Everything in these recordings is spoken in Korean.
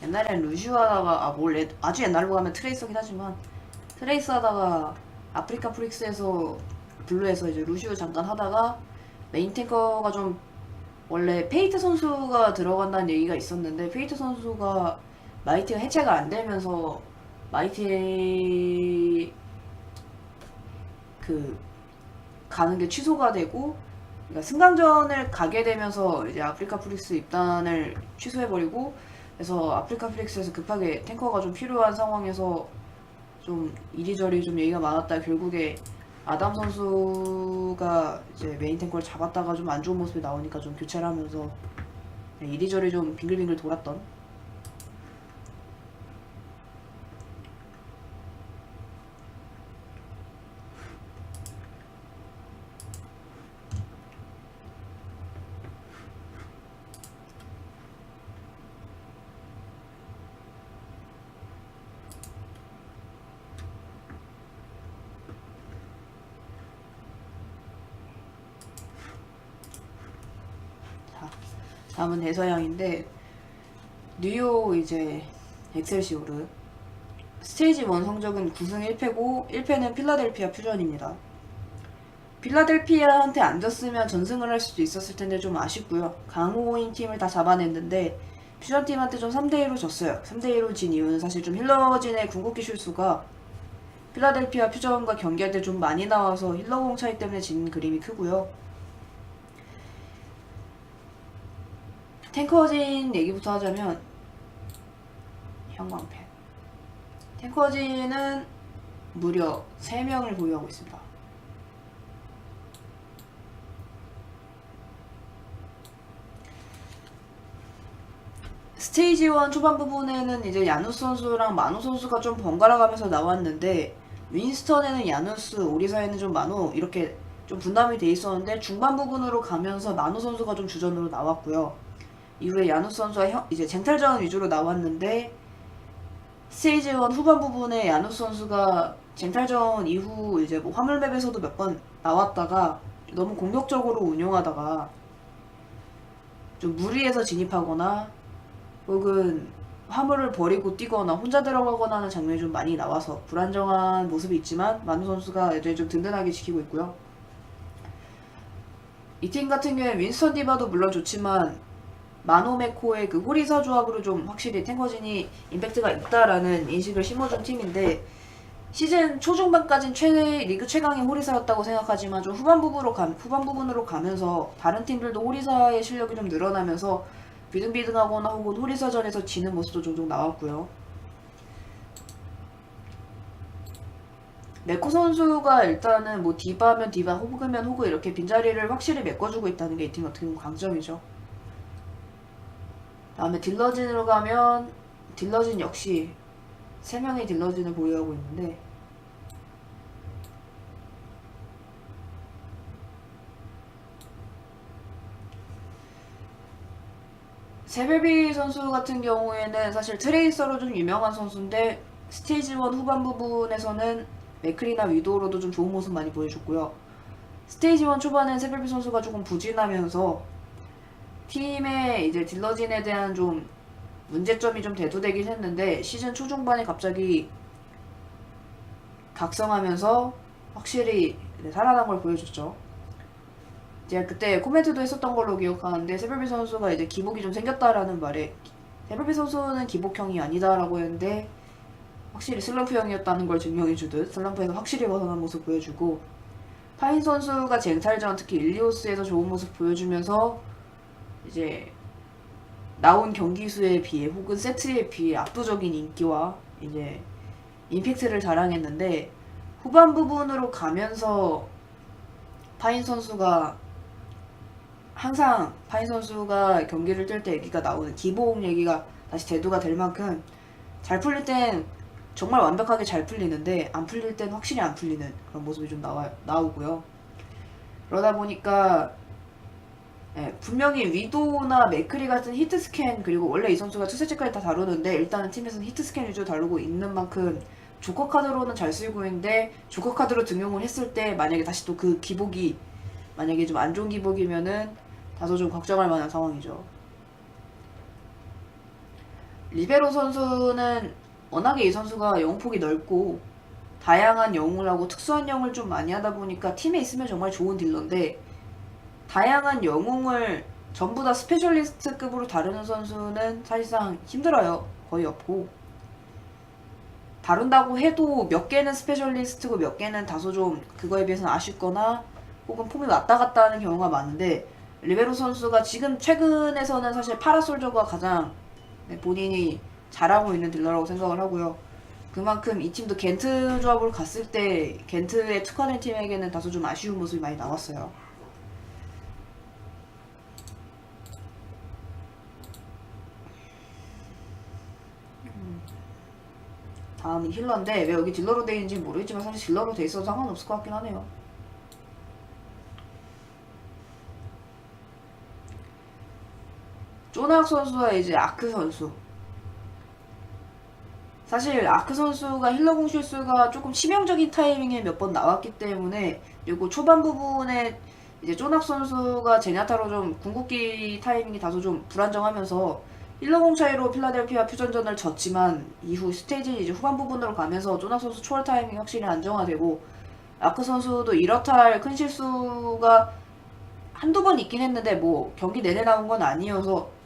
옛날엔 루시우 하다가 아주 옛날로 가면 트레이서긴 하지만 트레이스 하다가 아프리카 프릭스에서 블루에서 이제 루시우 잠깐 하다가 메인 탱커가 좀 원래 페이트 선수가 들어간다는 얘기가 있었는데 페이트 선수가 마이티가 해체가 안 되면서 마이티 그 가는 게 취소가 되고 그러니까 승강전을 가게 되면서 이제 아프리카 프릭스 입단을 취소해버리고 그래서 아프리카 프릭스에서 급하게 탱커가 좀 필요한 상황에서 좀 이리저리 좀 얘기가 많았다. 결국에 아담 선수가 이제 메인 탱커를 잡았다가 좀 안 좋은 모습이 나오니까 좀 교체를 하면서 이리저리 좀 빙글빙글 돌았던. 자, 다음은 대서양인데 뉴욕 이제 엑셀시오르 스테이지 1 성적은 9승 1패고 1패는 필라델피아 퓨전입니다. 필라델피아한테 안 졌으면 전승을 할 수도 있었을 텐데 좀 아쉽고요. 강호인 팀을 다 잡아냈는데 퓨전 팀한테 좀 3대1로 졌어요. 3대1로 진 이유는 사실 좀 힐러진의 궁극기 실수가 필라델피아 퓨전과 경기할 때 좀 많이 나와서 힐러공 차이 때문에 진 그림이 크고요. 탱커진 얘기부터 하자면 형광펜 탱커진은 무려 3명을 보유하고 있습니다. 스테이지 1 초반 부분에는 이제 야누스 선수랑 마노 선수가 좀 번갈아 가면서 나왔는데 윈스턴에는 야누스, 오리사에는 좀 마노 이렇게 좀 분담이 돼 있었는데 중반 부분으로 가면서 마노 선수가 좀 주전으로 나왔고요. 이후에 야누스 선수가 이제 쟁탈전 위주로 나왔는데 스테이지 1 후반 부분에 야누스 선수가 쟁탈전 이후 이제 뭐 화물맵에서도 몇 번 나왔다가 너무 공격적으로 운용하다가 좀 무리해서 진입하거나 혹은 화물을 버리고 뛰거나 혼자 들어가거나 하는 장면이 좀 많이 나와서 불안정한 모습이 있지만 마누 선수가 이제 좀 든든하게 지키고 있고요. 이 팀 같은 경우에 윈스턴 디바도 물론 좋지만 마노메코의 그 호리사 조합으로 좀 확실히 탱커진이 임팩트가 있다라는 인식을 심어준 팀인데 시즌 초중반까진 리그 최강의 호리사였다고 생각하지만 좀 후반 부분으로 가면서 다른 팀들도 호리사의 실력이 좀 늘어나면서 비등비등하거나 혹은 호리사전에서 지는 모습도 종종 나왔고요. 메코 선수가 일단은 뭐 디바면 디바, 호그면 호그 이렇게 빈자리를 확실히 메꿔주고 있다는 게 이 팀 어떻게 보면 강점이죠. 다음에 딜러진으로 가면 딜러진 역시 3명의 딜러진을 보유하고 있는데 세벨비 선수 같은 경우에는 사실 트레이서로 좀 유명한 선수인데 스테이지 1 후반 부분에서는 맥크리나 위도우로도 좀 좋은 모습 많이 보여줬고요. 스테이지 1 초반엔 세벨비 선수가 조금 부진하면서 팀의 이제 딜러진에 대한 좀 문제점이 좀 대두되긴 했는데 시즌 초중반에 갑자기 각성하면서 확실히 살아난 걸 보여줬죠. 제가 그때 코멘트도 했었던 걸로 기억하는데 세벨비 선수가 이제 기복이 좀 생겼다라는 말에 세벨비 선수는 기복형이 아니다라고 했는데 확실히 슬럼프형이었다는 걸 증명해주듯 슬럼프에서 확실히 벗어난 모습 보여주고 파인 선수가 쟁탈전 특히 일리오스에서 좋은 모습 보여주면서 이제 나온 경기 수에 비해 혹은 세트에 비해 압도적인 인기와 이제 임팩트를 자랑했는데 후반 부분으로 가면서 파인 선수가 항상 파인 선수가 경기를 뛸 때 얘기가 나오는 기복 얘기가 다시 대두가 될 만큼 잘 풀릴 땐 정말 완벽하게 잘 풀리는데 안 풀릴 땐 확실히 안 풀리는 그런 모습이 좀 나오고요. 그러다 보니까 분명히 위도나 맥크리 같은 히트 스캔 그리고 원래 이 선수가 투세체까지 다 다루는데 일단은 팀에서는 히트 스캔 위주로 다루고 있는 만큼 조커 카드로는 잘 쓰이고 있는데 조커 카드로 등용을 했을 때 만약에 다시 또 그 기복이 만약에 좀 안 좋은 기복이면은 다소 좀 걱정할 만한 상황이죠. 리베로 선수는 워낙에 이 선수가 영웅폭이 넓고 다양한 영웅을 하고 특수한 영웅을 좀 많이 하다 보니까 팀에 있으면 정말 좋은 딜러인데, 다양한 영웅을 전부 다 스페셜리스트급으로 다루는 선수는 사실상 힘들어요. 거의 없고, 다룬다고 해도 몇 개는 스페셜리스트고 몇 개는 다소 좀 그거에 비해서는 아쉽거나 혹은 폼이 왔다 갔다 하는 경우가 많은데, 리베로 선수가 지금 최근에서는 사실 파라솔저가 가장 본인이 잘하고 있는 딜러라고 생각을 하고요. 그만큼 이 팀도 겐트 조합으로 갔을 때 겐트에 특화된 팀에게는 다소 좀 아쉬운 모습이 많이 나왔어요. 다음은 힐러인데 왜 여기 딜러로 돼 있는지 모르겠지만 사실 딜러로 돼 있어도 상관없을 것 같긴 하네요. 쪼낙 선수와 이제 아크 선수. 사실 아크 선수가 힐러 공 실수가 조금 치명적인 타이밍에 몇 번 나왔기 때문에, 그리고 초반 부분에 이제 쪼낙 선수가 제냐타로 좀 궁극기 타이밍이 다소 좀 불안정하면서 힐러 공 차이로 필라델피아 퓨전전을 졌지만, 이후 스테이지 이제 후반 부분으로 가면서 쪼낙 선수 초월 타이밍이 확실히 안정화되고, 아크 선수도 이렇다 할 큰 실수가 한두 번 있긴 했는데 뭐 경기 내내 나온 건 아니어서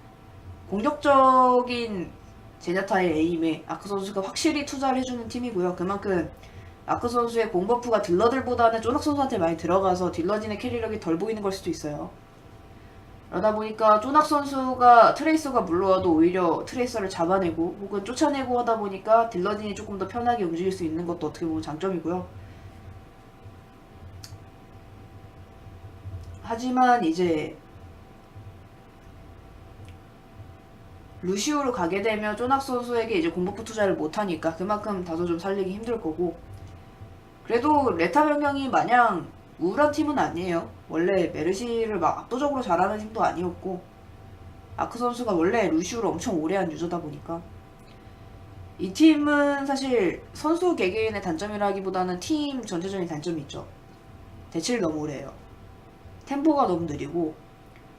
공격적인 제냐타의 에임에 아크 선수가 확실히 투자를 해주는 팀이고요. 그만큼 아크 선수의 공버프가 딜러들보다는 쪼낙 선수한테 많이 들어가서 딜러진의 캐리력이 덜 보이는 걸 수도 있어요. 그러다 보니까 쪼낙 선수가 트레이서가 물러와도 오히려 트레이서를 잡아내고 혹은 쫓아내고 하다 보니까 딜러진이 조금 더 편하게 움직일 수 있는 것도 어떻게 보면 장점이고요. 하지만 이제 루시우로 가게 되면 쪼낙 선수에게 이제 공버프 투자를 못하니까 그만큼 다소 좀 살리기 힘들 거고, 그래도 레타 변경이 마냥 우울한 팀은 아니에요. 원래 메르시를 막 압도적으로 잘하는 팀도 아니었고, 아크 선수가 원래 루시우를 엄청 오래 한 유저다 보니까 이 팀은 사실 선수 개개인의 단점이라기보다는 팀 전체적인 단점이 있죠. 대치를 너무 오래 해요. 템포가 너무 느리고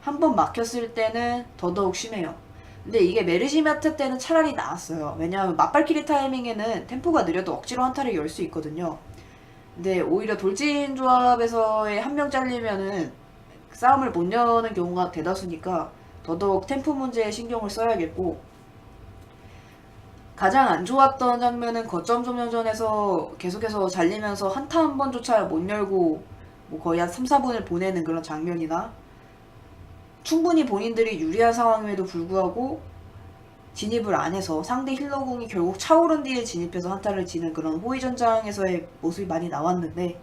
한 번 막혔을 때는 더더욱 심해요. 근데 이게 메르시마트 때는 차라리 나았어요. 왜냐하면 맞발키리 타이밍에는 템포가 느려도 억지로 한타를 열 수 있거든요. 근데 오히려 돌진 조합에서의 한 명 잘리면은 싸움을 못 여는 경우가 대다수니까 더더욱 템포 문제에 신경을 써야겠고, 가장 안 좋았던 장면은 거점 점령전에서 계속해서 잘리면서 한타 한 번조차 못 열고 뭐 거의 한 3, 4분을 보내는 그런 장면이나, 충분히 본인들이 유리한 상황임에도 불구하고 진입을 안 해서 상대 힐러공이 결국 차오른 뒤에 진입해서 한타를 지는 그런 호위전장에서의 모습이 많이 나왔는데,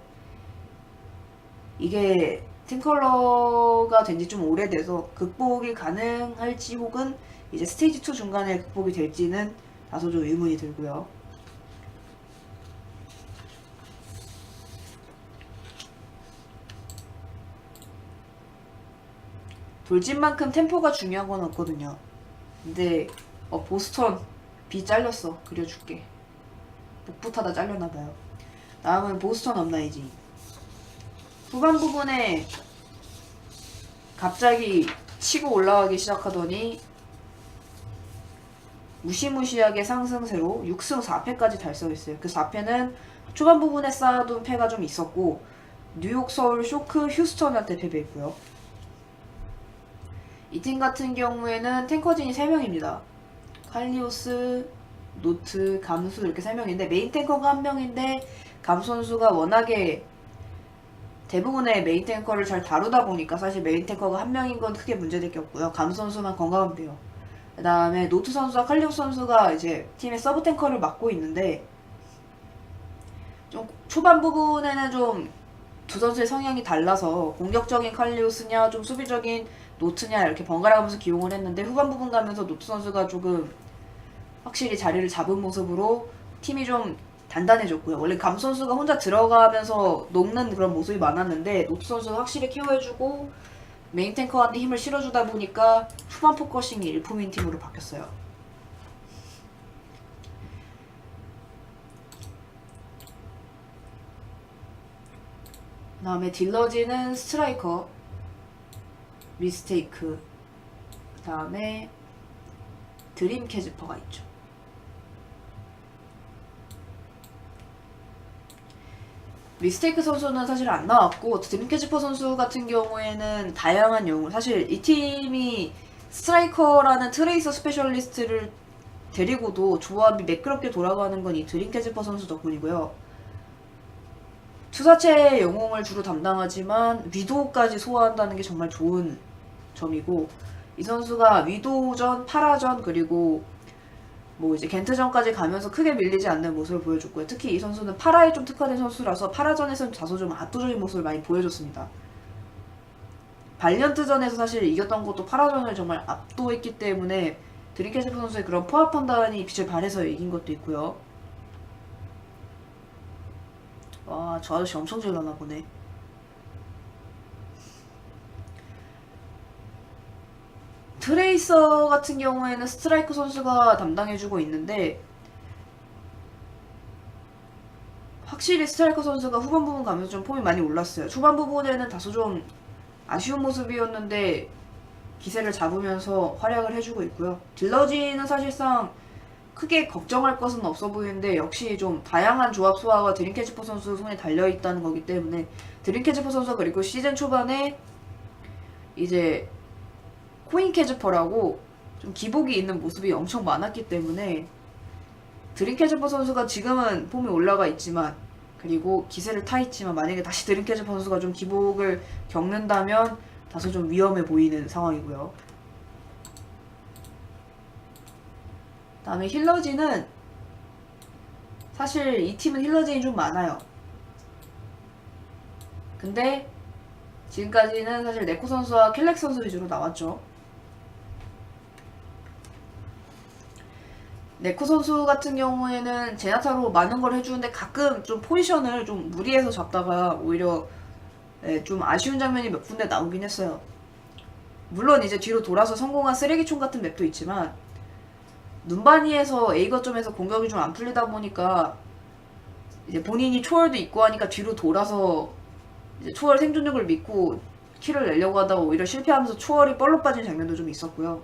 이게 팀컬러가 된 지 좀 오래돼서 극복이 가능할지 혹은 이제 스테이지 2 중간에 극복이 될지는 다소 좀 의문이 들고요. 돌진만큼 템포가 중요한 건 없거든요. 근데 보스턴 B 잘렸어. 그려줄게. 복붙하다 잘렸나봐요. 다음은 보스턴 업라이징. 후반 부분에 갑자기 치고 올라가기 시작하더니 무시무시하게 상승세로 6승 4패까지 달성했어요. 그 4패는 초반 부분에 쌓아둔 패가 좀 있었고, 뉴욕, 서울, 쇼크, 휴스턴한테 패배했고요. 이 팀 같은 경우에는 탱커진이 3명입니다. 칼리오스, 노트, 감수 이렇게 3명인데 메인 탱커가 1명인데 감 선수가 워낙에 대부분의 메인 탱커를 잘 다루다 보니까 사실 메인 탱커가 1명인 건 크게 문제될 게 없고요. 감 선수만 건강하면 돼요. 그 다음에 노트 선수와 칼리오스 선수가 이제 팀의 서브 탱커를 맡고 있는데, 좀 초반 부분에는 좀 두 선수의 성향이 달라서 공격적인 칼리오스냐 좀 수비적인 노트냐 이렇게 번갈아 가면서 기용을 했는데, 후반 부분 가면서 노트 선수가 조금 확실히 자리를 잡은 모습으로 팀이 좀 단단해졌고요. 원래 감 선수가 혼자 들어가면서 녹는 그런 모습이 많았는데 노트 선수가 확실히 케어해주고 메인 탱커한테 힘을 실어주다 보니까 후반 포커싱이 일품인 팀으로 바뀌었어요. 그 다음에 딜러지는 스트라이커, 미스테이크, 그 다음에 드림 캐즈퍼가 있죠. 미스테이크 선수는 사실 안 나왔고, 드림 캐즈퍼 선수 같은 경우에는 다양한 영웅, 사실 이 팀이 스트라이커라는 트레이서 스페셜리스트를 데리고도 조합이 매끄럽게 돌아가는 건 이 드림 캐즈퍼 선수 덕분이고요. 투사체 영웅을 주로 담당하지만 위도우까지 소화한다는 게 정말 좋은 점이고, 이 선수가 위도우전, 파라전, 그리고 뭐 이제 겐트전까지 가면서 크게 밀리지 않는 모습을 보여줬고요. 특히 이 선수는 파라에 좀 특화된 선수라서 파라전에서는 다소 좀 압도적인 모습을 많이 보여줬습니다. 발리언트전에서 사실 이겼던 것도 파라전을 정말 압도했기 때문에 드림 캐즈퍼 선수의 그런 포합 판단이 빛을 발해서 이긴 것도 있고요. 와, 저 아저씨 엄청 질러나 보네. 트레이서 같은 경우에는 스트라이크 선수가 담당해주고 있는데, 확실히 스트라이커 선수가 후반 부분 가면서 좀 폼이 많이 올랐어요. 초반 부분에는 다소 좀 아쉬운 모습이었는데 기세를 잡으면서 활약을 해주고 있고요. 딜러지는 사실상 크게 걱정할 것은 없어 보이는데, 역시 좀 다양한 조합 소화가 드림 캐즈퍼 선수 손에 달려있다는 거기 때문에, 드림 캐즈퍼 선수가 그리고 시즌 초반에 이제 코인 캐즈퍼라고 좀 기복이 있는 모습이 엄청 많았기 때문에, 드림 캐즈퍼 선수가 지금은 폼이 올라가 있지만, 그리고 기세를 타 있지만, 만약에 다시 드림 캐즈퍼 선수가 좀 기복을 겪는다면 다소 좀 위험해 보이는 상황이고요. 다음에 힐러진은, 사실 이 팀은 힐러진이 좀 많아요. 근데 지금까지는 사실 네코 선수와 켈렉 선수 위주로 나왔죠. 네코 선수 같은 경우에는 제나타로 많은 걸 해주는데, 가끔 좀 포지션을 좀 무리해서 잡다가 오히려 좀 아쉬운 장면이 몇 군데 나오긴 했어요. 물론 이제 뒤로 돌아서 성공한 쓰레기총 같은 맵도 있지만, 눈바니에서 A 거점에서 공격이 좀 안 풀리다 보니까 이제 본인이 초월도 있고 하니까 뒤로 돌아서 이제 초월 생존력을 믿고 킬을 내려고 하다가 오히려 실패하면서 초월이 뻘로 빠진 장면도 좀 있었고요.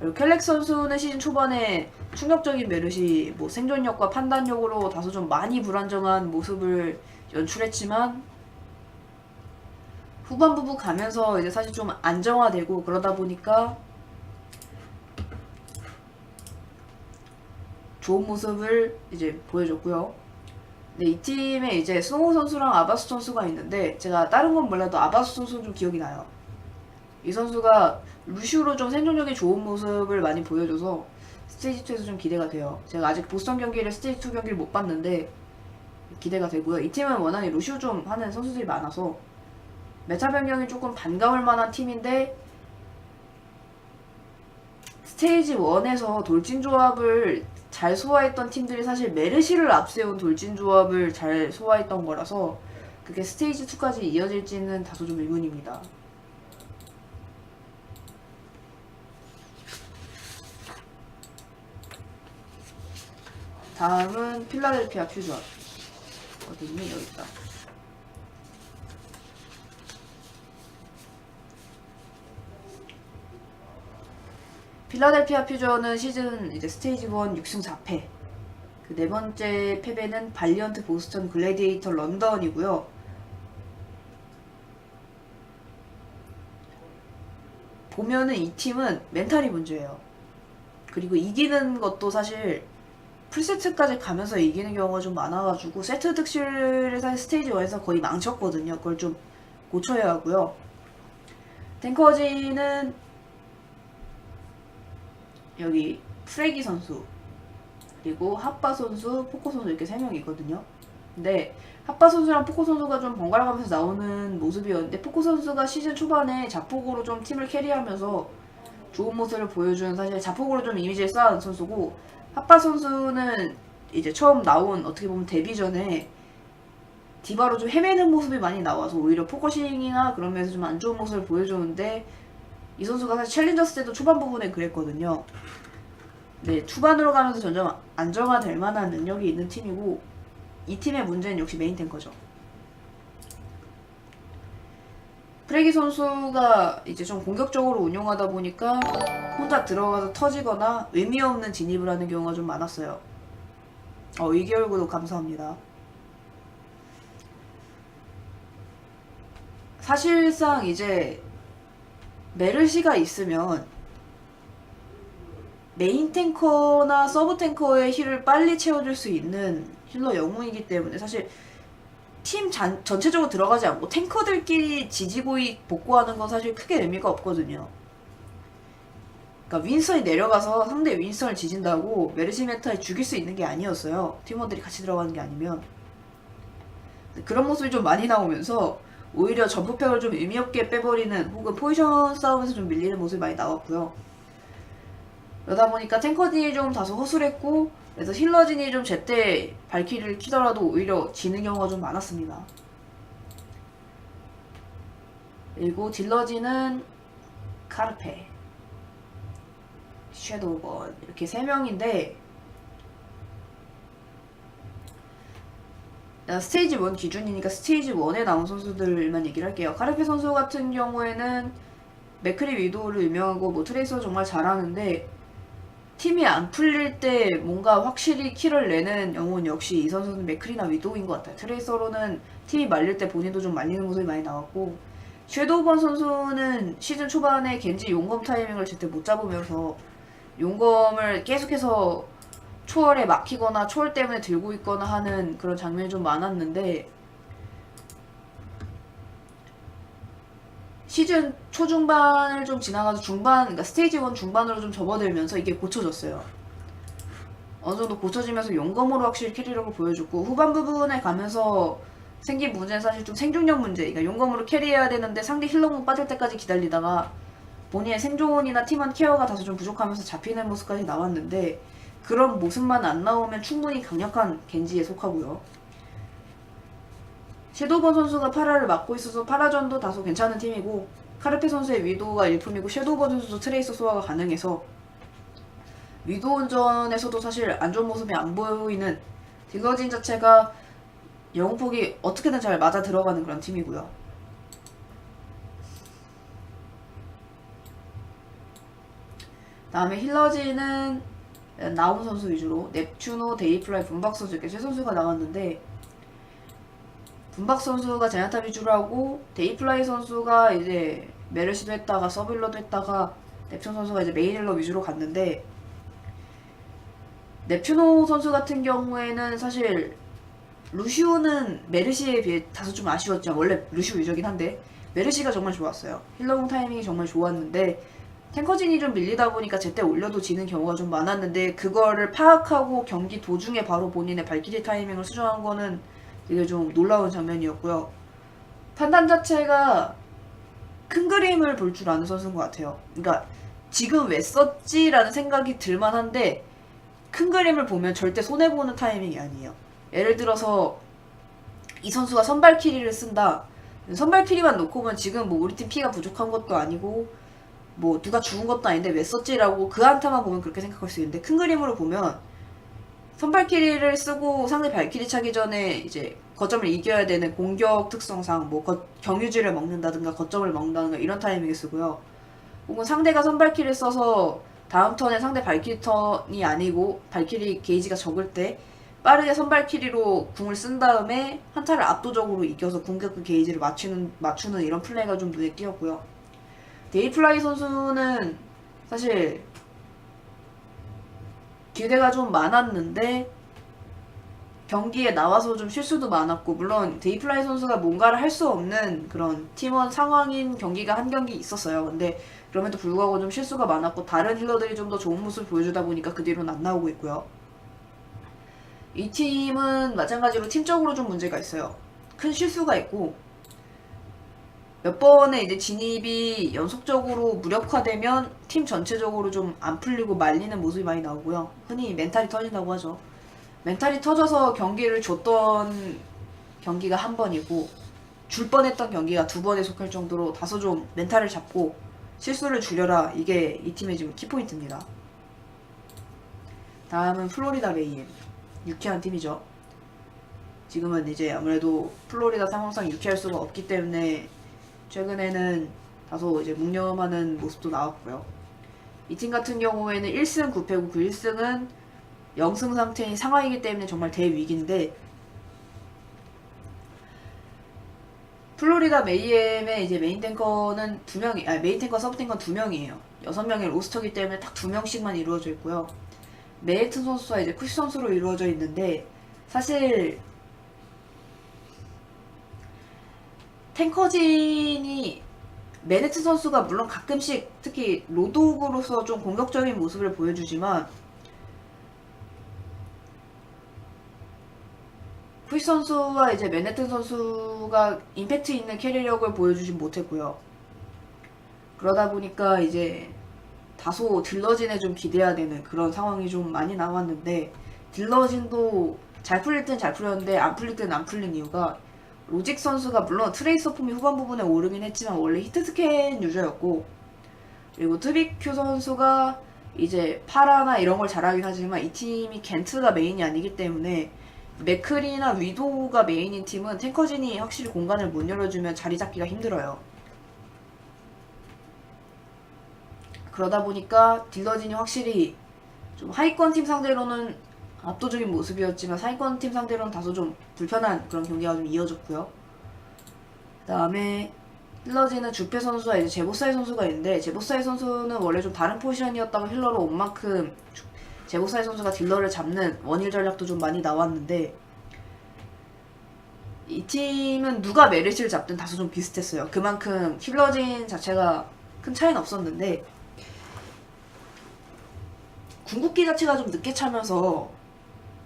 그리고 켈렉 선수는 시즌 초반에 충격적인 메르시 뭐 생존력과 판단력으로 다소 좀 많이 불안정한 모습을 연출했지만, 후반 부분 가면서 이제 사실 좀 안정화되고 그러다 보니까 좋은 모습을 이제 보여줬고요. 근데 이 팀에 이제 스노우 선수랑 아바스 선수가 있는데, 제가 다른 건 몰라도 아바스 선수는 좀 기억이 나요. 이 선수가 루시우로 좀 생존력이 좋은 모습을 많이 보여줘서 스테이지2에서 좀 기대가 돼요. 제가 아직 보스턴 경기를 스테이지2 경기를 못 봤는데 기대가 되고요. 이 팀은 워낙에 루시우 좀 하는 선수들이 많아서 메타 변경이 조금 반가울 만한 팀인데, 스테이지 1에서 돌진 조합을 잘 소화했던 팀들이 사실 메르시를 앞세운 돌진 조합을 잘 소화했던 거라서 그게 스테이지 2까지 이어질지는 다소 좀 의문입니다. 다음은 필라델피아 퓨전. 어디 있니? 여기 있다. 필라델피아 퓨전은 시즌 이제 스테이지 1 6승 4패. 그 네 번째 패배는 발리언트 보스턴 글래디에이터 런던이고요. 보면은 이 팀은 멘탈이 문제예요. 그리고 이기는 것도 사실 풀세트까지 가면서 이기는 경우가 좀 많아가지고, 세트 득실을 사실 스테이지 1에서 거의 망쳤거든요. 그걸 좀 고쳐야 하고요. 탱커진은 여기 프레기 선수, 그리고 핫바 선수, 포코 선수 이렇게 3명이 있거든요. 근데 핫바 선수랑 포코 선수가 좀 번갈아 가면서 나오는 모습이었는데, 포코 선수가 시즌 초반에 자폭으로 좀 팀을 캐리하면서 좋은 모습을 보여주는, 사실 자폭으로 좀 이미지를 쌓은 선수고, 핫바 선수는 이제 처음 나온, 어떻게 보면 데뷔 전에 디바로 좀 헤매는 모습이 많이 나와서 오히려 포커싱이나 그런 면에서 좀 안 좋은 모습을 보여주는데, 이 선수가 사실 챌린저스 때도 초반 부분에 그랬거든요. 네, 초반으로 가면서 점점 안정화될 만한 능력이 있는 팀이고, 이 팀의 문제는 역시 메인 탱커죠. 프레기 선수가 이제 좀 공격적으로 운용하다 보니까 혼자 들어가서 터지거나 의미 없는 진입을 하는 경우가 좀 많았어요. 이개월구도 감사합니다. 사실상 이제 메르시가 있으면 메인 탱커나 서브 탱커의 힐을 빨리 채워줄 수 있는 힐러 영웅이기 때문에 사실 팀 전체적으로 들어가지 않고 탱커들끼리 지지고이 복구하는 건 사실 크게 의미가 없거든요. 그러니까 윈스턴이 내려가서 상대 윈스턴을 지진다고 메르시 메타에 죽일 수 있는 게 아니었어요. 팀원들이 같이 들어가는 게 아니면. 그런 모습이 좀 많이 나오면서 오히려 점프팩을 좀 의미없게 빼버리는 혹은 포지션 싸움에서 좀 밀리는 모습이 많이 나왔고요. 그러다 보니까 탱커진이 좀 다소 허술했고 그래서 힐러진이 좀 제때 발키리를 키더라도 오히려 지는 경우가 좀 많았습니다. 그리고 딜러진은 카르페, 섀도우번 이렇게 3명인데 스테이지 1 기준이니까 스테이지 1에 나온 선수들만 얘기를 할게요. 카르페 선수 같은 경우에는 맥크리 위도우를 유명하고 뭐 트레이서 정말 잘하는데 팀이 안 풀릴 때 뭔가 확실히 킬을 내는 영웅은 역시 이 선수는 맥크리나 위도우인 것 같아요. 트레이서로는 팀이 말릴 때 본인도 좀 말리는 모습이 많이 나왔고 섀도우번 선수는 시즌 초반에 겐지 용검 타이밍을 제때 못 잡으면서 용검을 계속해서 초월에 막히거나 초월 때문에 들고 있거나 하는 그런 장면이 좀 많았는데 시즌 초중반을 좀 지나가서 중반, 그러니까 스테이지 1 중반으로 좀 접어들면서 이게 고쳐졌어요. 어느 정도 고쳐지면서 용검으로 확실히 캐리력을 보여줬고 후반 부분에 가면서 생긴 문제는 사실 좀 생존력 문제. 그러니까 용검으로 캐리해야 되는데 상대 힐러공 빠질 때까지 기다리다가 본인의 생존이나 팀원 케어가 다소 좀 부족하면서 잡히는 모습까지 나왔는데 그런 모습만 안 나오면 충분히 강력한 겐지에 속하고요. 섀도우번 선수가 파라를 맡고 있어서 파라전도 다소 괜찮은 팀이고 카르페 선수의 위도우가 일품이고 섀도우번 선수도 트레이서 소화가 가능해서 위도우전에서도 사실 안 좋은 모습이 안 보이는 딜러진 자체가 영웅폭이 어떻게든 잘 맞아 들어가는 그런 팀이고요. 다음에 힐러진은 나온 선수 위주로 넵튜노, 데이플라이, 분박 선수 이렇게 세 선수가 나왔는데 분박 선수가 제나타 위주로 하고 데이플라이 선수가 이제 메르시도 했다가 서빌러도 했다가 넵튜노 선수가 이제 메인 힐러 위주로 갔는데 넵튜노 선수 같은 경우에는 사실 루시오는 메르시에 비해 다소 좀 아쉬웠죠. 원래 루시오 위주긴 한데 메르시가 정말 좋았어요. 힐러공 타이밍이 정말 좋았는데 탱커진이 좀 밀리다 보니까 제때 올려도 지는 경우가 좀 많았는데 그거를 파악하고 경기 도중에 바로 본인의 발키리 타이밍을 수정한 거는 되게 좀 놀라운 장면이었고요. 판단 자체가 큰 그림을 볼 줄 아는 선수인 것 같아요. 그러니까 지금 왜 썼지? 라는 생각이 들만한데 큰 그림을 보면 절대 손해보는 타이밍이 아니에요. 예를 들어서 이 선수가 선발키리를 쓴다. 선발키리만 놓고 보면 지금 뭐 우리 팀 피가 부족한 것도 아니고 뭐 누가 죽은 것도 아닌데 왜 썼지라고 그 한타만 보면 그렇게 생각할 수 있는데 큰 그림으로 보면 선발키리를 쓰고 상대 발키리 차기 전에 이제 거점을 이겨야 되는 공격 특성상 뭐 경유지를 먹는다든가 거점을 먹는다든가 이런 타이밍에 쓰고요. 혹은 상대가 선발키리를 써서 다음 턴에 상대 발키리 턴이 아니고 발키리 게이지가 적을 때 빠르게 선발키리로 궁을 쓴 다음에 한타를 압도적으로 이겨서 궁극 게이지를 맞추는 이런 플레이가 좀 눈에 띄었고요. 데이플라이 선수는 사실 기대가 좀 많았는데 경기에 나와서 좀 실수도 많았고 물론 데이플라이 선수가 뭔가를 할 수 없는 그런 팀원 상황인 경기가 한 경기 있었어요. 근데 그럼에도 불구하고 좀 실수가 많았고 다른 힐러들이 좀 더 좋은 모습을 보여주다 보니까 그 뒤로는 안 나오고 있고요. 이 팀은 마찬가지로 팀적으로 좀 문제가 있어요. 큰 실수가 있고 몇 번의 이제 진입이 연속적으로 무력화되면 팀 전체적으로 좀 안 풀리고 말리는 모습이 많이 나오고요. 흔히 멘탈이 터진다고 하죠. 멘탈이 터져서 경기를 줬던 경기가 한 번이고 줄 뻔했던 경기가 두 번에 속할 정도로 다소 좀 멘탈을 잡고 실수를 줄여라. 이게 이 팀의 지금 키포인트입니다. 다음은 플로리다 메이엠. 유쾌한 팀이죠. 지금은 이제 아무래도 플로리다 상황상 유쾌할 수가 없기 때문에 최근에는 다소 이제 묵념하는 모습도 나왔고요. 이 팀 같은 경우에는 1승 9패고 그 1승은 0승 상태인 상하이기 때문에 정말 대위기인데, 플로리다 메이엠의 이제 메인 탱커는 두 명이, 메인 탱커 서브 탱커 두 명이에요. 6명의 로스터기 때문에 딱 두 명씩만 이루어져 있고요. 메이튼 선수와 이제 푸시 선수로 이루어져 있는데, 사실 탱커진이 메네트 선수가 물론 가끔씩 특히 로드오그로서 좀 공격적인 모습을 보여주지만, 푸시 선수와 이제 맨해튼 선수가 임팩트 있는 캐리력을 보여주진 못했고요. 그러다 보니까 이제 다소 딜러진에 좀 기대해야 되는 그런 상황이 좀 많이 나왔는데, 딜러진도 잘 풀릴 땐 잘 풀렸는데 안 풀릴 땐 안 풀린 이유가, 로직 선수가 물론 트레이서 폼이 후반 부분에 오르긴 했지만 원래 히트스캔 유저였고, 그리고 트비큐 선수가 이제 파라나 이런 걸 잘하긴 하지만 이 팀이 겐트가 메인이 아니기 때문에 맥크리나 위도우가 메인인 팀은 탱커진이 확실히 공간을 못 열어주면 자리 잡기가 힘들어요. 그러다 보니까 딜러진이 확실히 좀 하위권 팀 상대로는 압도적인 모습이었지만 상위권 팀 상대로는 다소 좀 불편한 그런 경기가 좀 이어졌고요. 그 다음에 힐러진은 주페 선수와 이제 제보사이 선수가 있는데, 제보사이 선수는 원래 좀 다른 포지션이었다가 힐러로 온 만큼 제보사이 선수가 딜러를 잡는 원일 전략도 좀 많이 나왔는데, 이 팀은 누가 메르시를 잡든 다소 좀 비슷했어요. 그만큼 힐러진 자체가 큰 차이는 없었는데, 궁극기 자체가 좀 늦게 차면서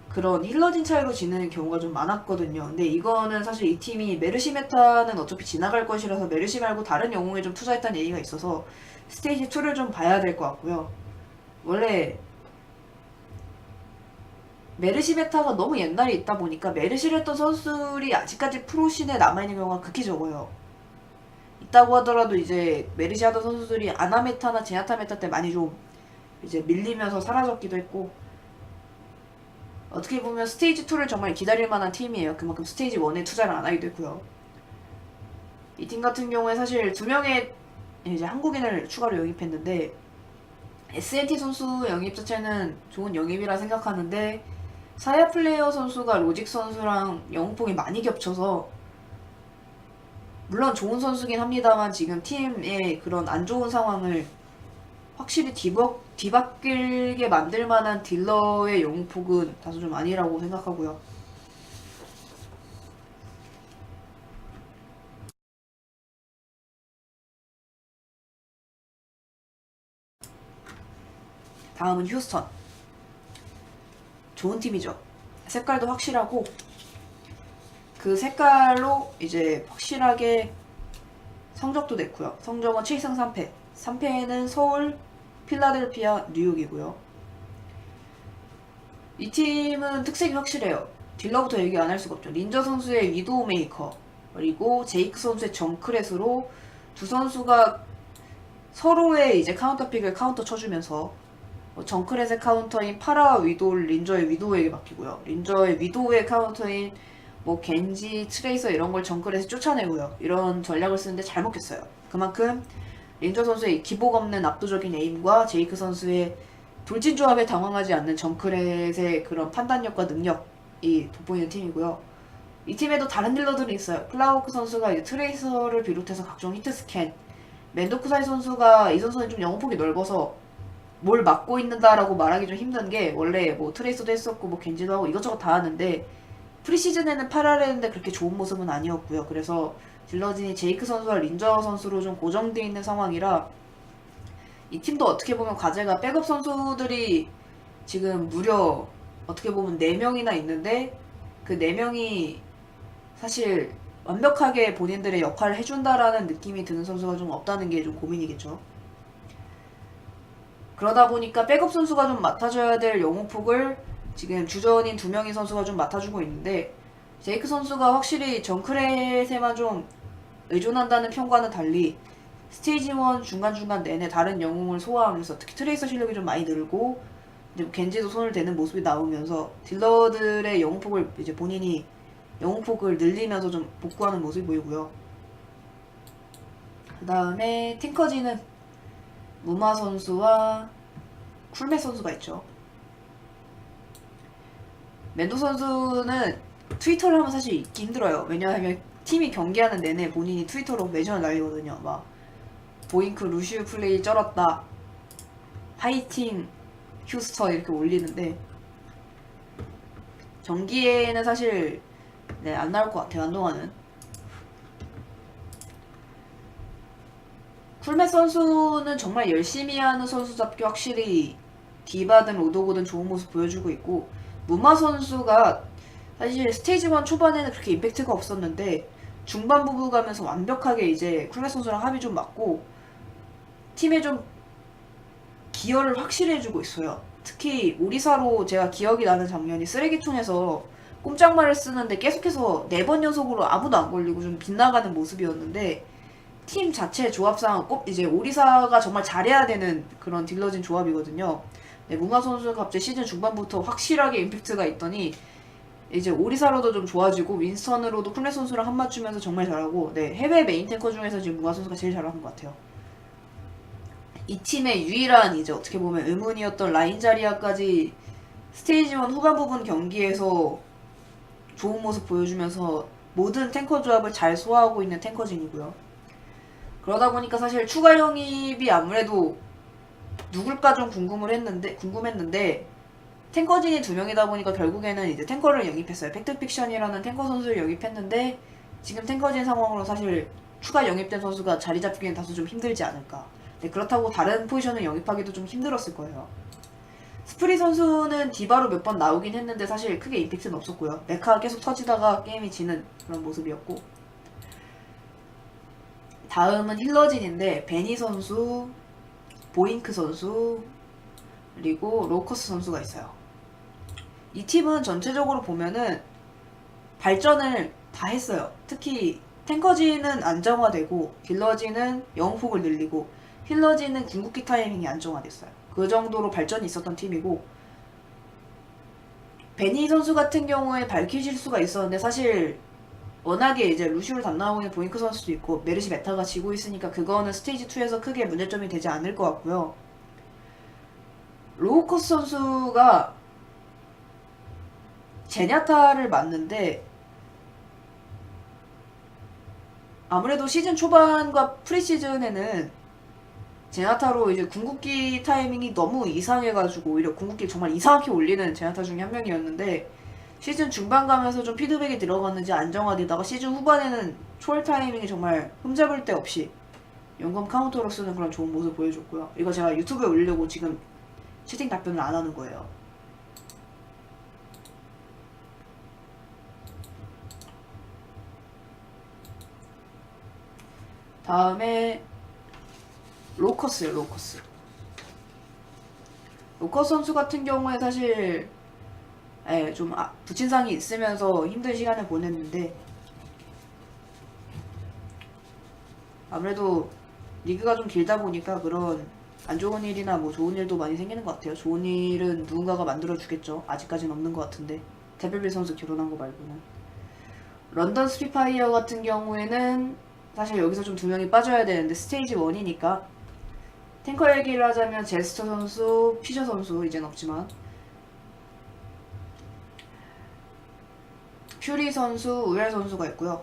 그런 힐러진 차이로 지는 경우가 좀 많았거든요. 근데 이거는 사실 이 팀이 메르시 메타는 어차피 지나갈 것이라서 메르시 말고 다른 영웅에 좀 투자했다는 얘기가 있어서 스테이지 2를 좀 봐야 될 것 같고요. 원래 메르시 메타가 너무 옛날에 있다 보니까 메르시를 했던 선수들이 아직까지 프로씬에 남아있는 경우가 극히 적어요. 있다고 하더라도 이제 메르시 하던 선수들이 아나 메타나 제나타 메타 때 많이 좀 이제 밀리면서 사라졌기도 했고, 어떻게 보면 스테이지 2를 정말 기다릴 만한 팀이에요. 그만큼 스테이지 1에 투자를 안 하기도 했고요. 이 팀 같은 경우에 사실 두 명의 이제 한국인을 추가로 영입했는데, SNT 선수 영입 자체는 좋은 영입이라 생각하는데, 사야 플레이어 선수가 로직 선수랑 영웅폭이 많이 겹쳐서, 물론 좋은 선수긴 합니다만 지금 팀의 그런 안 좋은 상황을 확실히 뒤바뀌게 만들 만한 딜러의 영웅폭은 다소 좀 아니라고 생각하고요. 다음은 휴스턴. 좋은 팀이죠. 색깔도 확실하고, 그 색깔로 이제 확실하게 성적도 냈고요. 성적은 7승 3패. 3패는 서울, 필라델피아, 뉴욕이고요. 이 팀은 특색이 확실해요. 딜러부터 얘기 안 할 수가 없죠. 린저 선수의 위도우 메이커, 그리고 제이크 선수의 정크렛으로 두 선수가 서로의 이제 카운터픽을 카운터 쳐주면서, 정크렛의 카운터인 파라와 위도우 린저의 위도우에게 맡기고요. 린저의 위도우의 카운터인 겐지, 트레이서 이런 걸 정크렛에 쫓아내고요. 이런 전략을 쓰는데 잘 먹혔어요. 그만큼 린저 선수의 기복 없는 압도적인 에임과 제이크 선수의 돌진 조합에 당황하지 않는 정크렛의 그런 판단력과 능력이 돋보이는 팀이고요. 이 팀에도 다른 딜러들이 있어요. 클라우크 선수가 이제 트레이서를 비롯해서 각종 히트 스캔, 멘도쿠사이 선수가, 이 선수는 좀 영웅폭이 넓어서 뭘 막고 있는다라고 말하기 좀 힘든 게, 원래 트레이서도 했었고 겐지도 하고 이것저것 다 하는데 프리시즌에는 파라레는데 그렇게 좋은 모습은 아니었고요. 그래서 딜러진이 제이크 선수와 린저 선수로 좀 고정되어 있는 상황이라, 이 팀도 어떻게 보면 과제가 백업 선수들이 지금 무려 어떻게 보면 4명이나 있는데, 그 4명이 사실 완벽하게 본인들의 역할을 해준다라는 느낌이 드는 선수가 좀 없다는 게 좀 고민이겠죠. 그러다 보니까 백업 선수가 좀 맡아줘야 될 영웅폭을 지금 주전인 2명의 선수가 좀 맡아주고 있는데, 제이크 선수가 확실히 정크렛에만 좀 의존한다는 평과는 달리 스테이지 1 중간중간 내내 다른 영웅을 소화하면서 특히 트레이서 실력이 좀 많이 늘고, 이제 겐지도 손을 대는 모습이 나오면서 딜러들의 영웅폭을 이제 본인이 영웅폭을 늘리면서 좀 복구하는 모습이 보이고요. 그 다음에 탱커진은 무마 선수와 쿨맷 선수가 있죠. 멘도 선수는 트위터를 하면 사실 읽기 힘들어요. 왜냐하면 팀이 경기하는 내내 본인이 트위터로 매전을 날리거든요. 막 보잉크 루시우 플레이 쩔었다, 파이팅 휴스턴 이렇게 올리는데 경기에는 사실 안 나올 것 같아요. 한동안은. 쿨맷 선수는 정말 열심히 하는 선수답게 확실히 디바든 로도고든 좋은 모습 보여주고 있고, 무마 선수가 사실 스테이지 1 초반에는 그렇게 임팩트가 없었는데 중반부부 가면서 완벽하게 이제 쿨맷 선수랑 합이 좀 맞고 팀에 좀 기여를 확실히 해주고 있어요. 특히 오리사로 제가 기억이 나는 장면이 쓰레기통에서 꼼짝말을 쓰는데 계속해서 4번 연속으로 아무도 안 걸리고 좀 빗나가는 모습이었는데, 팀 자체 조합상 꼭 이제 오리사가 정말 잘해야 되는 그런 딜러진 조합이거든요. 네, 무마 선수가 갑자기 시즌 중반부터 확실하게 임팩트가 있더니 이제 오리사로도 좀 좋아지고 윈스턴으로도 쿨렛 선수랑 한 맞추면서 정말 잘하고, 네, 해외 메인 탱커 중에서 지금 무마 선수가 제일 잘하는 것 같아요. 이 팀의 유일한 이제 어떻게 보면 의문이었던 라인 자리아까지 스테이지 1 후반 부분 경기에서 좋은 모습 보여주면서 모든 탱커 조합을 잘 소화하고 있는 탱커진이고요. 그러다 보니까 사실 추가 영입이 아무래도 누굴까 좀 궁금했는데 탱커진이 2명이다 보니까 결국에는 이제 탱커를 영입했어요. 팩트픽션이라는 탱커 선수를 영입했는데 지금 탱커진 상황으로 사실 추가 영입된 선수가 자리 잡기엔 다소 좀 힘들지 않을까. 네, 그렇다고 다른 포지션을 영입하기도 좀 힘들었을 거예요. 스프리 선수는 디바로 몇 번 나오긴 했는데 사실 크게 임팩트는 없었고요. 메카 계속 터지다가 게임이 지는 그런 모습이었고, 다음은 힐러진인데 베니 선수, 보잉크 선수, 그리고 로커스 선수가 있어요. 이 팀은 전체적으로 보면은 발전을 다 했어요. 특히 탱커진은 안정화되고 딜러진은 영웅폭을 늘리고 힐러진은 궁극기 타이밍이 안정화됐어요. 그 정도로 발전이 있었던 팀이고, 베니 선수 같은 경우에 발키 실수가 있었는데 사실 워낙에 이제 루시우를 담당하고 있는 보잉크 선수도 있고 메르시 메타가 지고 있으니까 그거는 스테이지 2에서 크게 문제점이 되지 않을 것 같고요. 로우커스 선수가 제냐타를 맞는데 아무래도 시즌 초반과 프리시즌에는 제냐타로 이제 궁극기 타이밍이 너무 이상해가지고 오히려 궁극기 정말 이상하게 올리는 제냐타 중에 한 명이었는데, 시즌 중반 가면서 좀 피드백이 들어갔는지 안정화되다가 시즌 후반에는 초월 타이밍이 정말 흠잡을 데 없이 연금 카운터로 쓰는 그런 좋은 모습 보여줬고요. 이거 제가 유튜브에 올리려고 지금 채팅 답변을 안 하는 거예요. 다음에 로커스요. 로커스 선수 같은 경우에 사실 좀 부친상이 있으면서 힘든 시간을 보냈는데 아무래도 리그가 좀 길다 보니까 그런 안 좋은 일이나 뭐 좋은 일도 많이 생기는 것 같아요. 좋은 일은 누군가가 만들어주겠죠. 아직까지는 없는 것 같은데, 데빌빌 선수 결혼한 거 말고는. 런던 스피파이어 같은 경우에는 사실 여기서 좀 2명이 빠져야 되는데 스테이지 1이니까 탱커 얘기를 하자면 제스처 선수, 피셔 선수 이젠 없지만, 퓨리 선수, 우엘 선수가 있고요.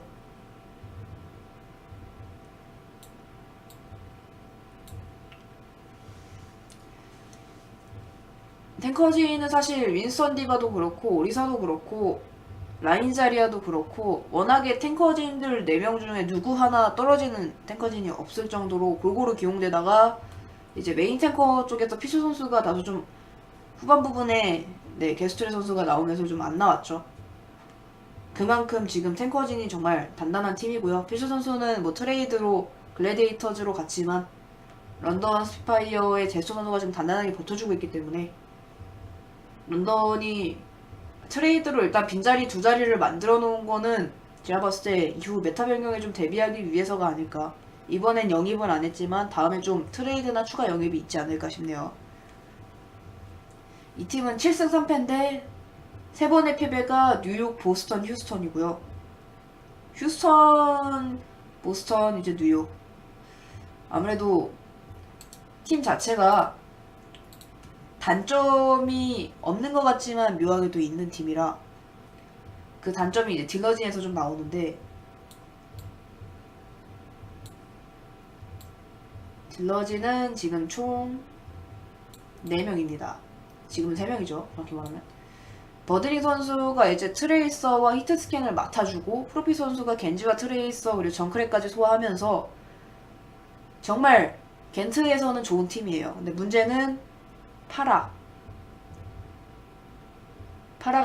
탱커진은 사실 윈스턴 디바도 그렇고 오리사도 그렇고 라인 자리아도 그렇고 워낙에 탱커진들 4명 중에 누구 하나 떨어지는 탱커진이 없을 정도로 골고루 기용되다가 이제 메인 탱커 쪽에서 피쇼 선수가 다소 좀 후반 부분에 게스트레 선수가 나오면서 좀 안 나왔죠. 그만큼 지금 탱커진이 정말 단단한 팀이고요. 피쇼 선수는 뭐 트레이드로 글래디에이터즈로 갔지만 런던 스파이어의 제스처 선수가 지금 단단하게 버텨주고 있기 때문에 런던이 트레이드로 일단 빈자리 2자리를 만들어 놓은 거는 제가 봤을 때 이후 메타 변경에 좀 대비하기 위해서가 아닐까. 이번엔 영입은 안 했지만 다음에 좀 트레이드나 추가 영입이 있지 않을까 싶네요. 이 팀은 7승 3패인데 3번의 패배가 뉴욕, 보스턴, 휴스턴이고요. 휴스턴, 보스턴, 이제 뉴욕. 아무래도 팀 자체가 단점이 없는 것 같지만 묘하게 또 있는 팀이라 그 단점이 이제 딜러진에서 좀 나오는데, 딜러진은 지금 총 4명입니다. 지금은 3명이죠. 정확히 말하면. 버드링 선수가 이제 트레이서와 히트 스캔을 맡아주고, 프로피 선수가 겐지와 트레이서 그리고 정크랙까지 소화하면서 정말 겐트에서는 좋은 팀이에요. 근데 문제는 파라가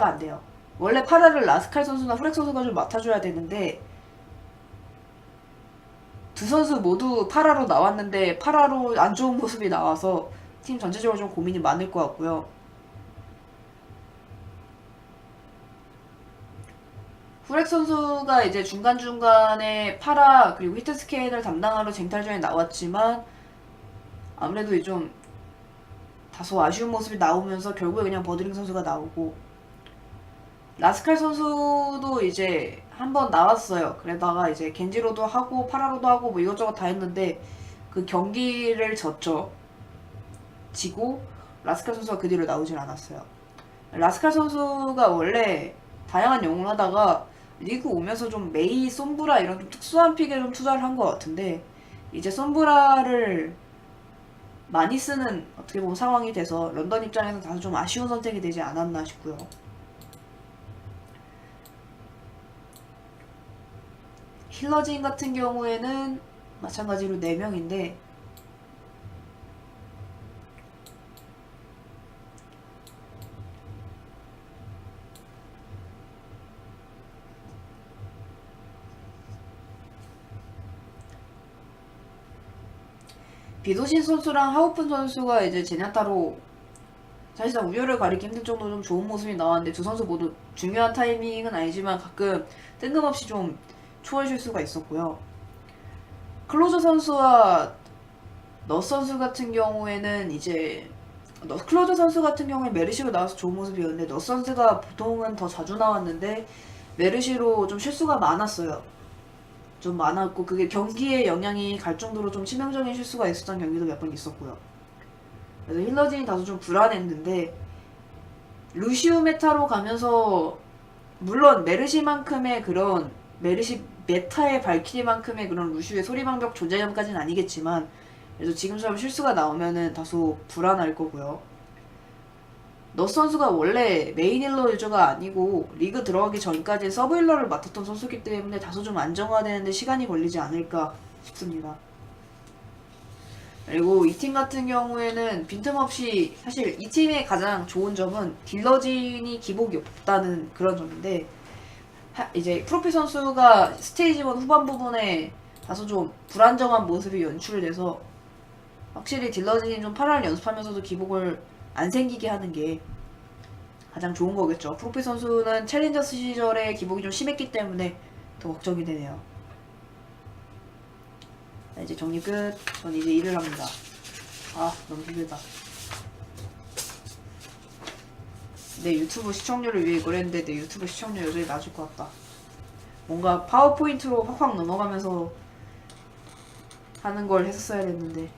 안 돼요. 원래 파라를 라스칼 선수나 후렉 선수가 좀 맡아줘야 되는데, 두 선수 모두 파라로 나왔는데 파라로 안 좋은 모습이 나와서 팀 전체적으로 좀 고민이 많을 것 같고요. 후렉 선수가 이제 중간중간에 파라 그리고 히트 스캔을 담당하러 쟁탈전에 나왔지만 아무래도 좀 다소 아쉬운 모습이 나오면서 결국에 그냥 버드링 선수가 나오고, 라스칼 선수도 이제 한번 나왔어요. 그러다가 이제 겐지로도 하고 파라로도 하고 뭐 이것저것 다 했는데 그 경기를 지고 라스칼 선수가 그 뒤로 나오질 않았어요. 라스칼 선수가 원래 다양한 영웅을 하다가 리그 오면서 좀 메이, 솜브라 이런 좀 특수한 픽에 좀 투자를 한 것 같은데, 이제 솜브라를 많이 쓰는 어떻게 보면 상황이 돼서 런던 입장에서 다소 좀 아쉬운 선택이 되지 않았나 싶고요. 힐러진 같은 경우에는 마찬가지로 4명인데, 비도신 선수랑 하우픈 선수가 이제 제냐타로 사실상 우열을 가리기 힘들 정도로 좀 좋은 모습이 나왔는데, 두 선수 모두 중요한 타이밍은 아니지만 가끔 뜬금없이 좀 초월 실수가 있었고요. 클로저 선수와 너 선수 같은 경우에는 이제 클로저 선수 같은 경우에 메르시로 나와서 좋은 모습이었는데, 너 선수가 보통은 더 자주 나왔는데 메르시로 좀 실수가 많았어요. 좀 많았고 그게 경기에 영향이 갈 정도로 좀 치명적인 실수가 있었던 경기도 몇 번 있었고요. 그래서 힐러진이 다소 좀 불안했는데, 루시우 메타로 가면서 물론 메르시만큼의 그런 메르시 메타의 발키리만큼의 그런 루시우의 소리방벽 존재감까지는 아니겠지만 그래도 지금처럼 실수가 나오면은 다소 불안할 거고요. 너 선수가 원래 메인 힐러 유저가 아니고 리그 들어가기 전까지 서브 힐러를 맡았던 선수이기 때문에 다소 좀 안정화되는데 시간이 걸리지 않을까 싶습니다. 그리고 이 팀 같은 경우에는 빈틈없이 사실 이 팀의 가장 좋은 점은 딜러진이 기복이 없다는 그런 점인데, 이제 프로피 선수가 스테이지 1 후반 부분에 다소 좀 불안정한 모습이 연출돼서 확실히 딜러진이 좀 파라를 연습하면서도 기복을 안 생기게 하는 게 가장 좋은 거겠죠. 프로피 선수는 챌린저스 시절에 기복이 좀 심했기 때문에 더 걱정이 되네요. 자, 이제 정리 끝. 전 이제 일을 합니다. 아, 너무 힘들다. 내 유튜브 시청률을 위해 이걸 했는데 내 유튜브 시청률 여전히 낮을 것 같다. 뭔가 파워포인트로 확확 넘어가면서 하는 걸 했었어야 됐는데.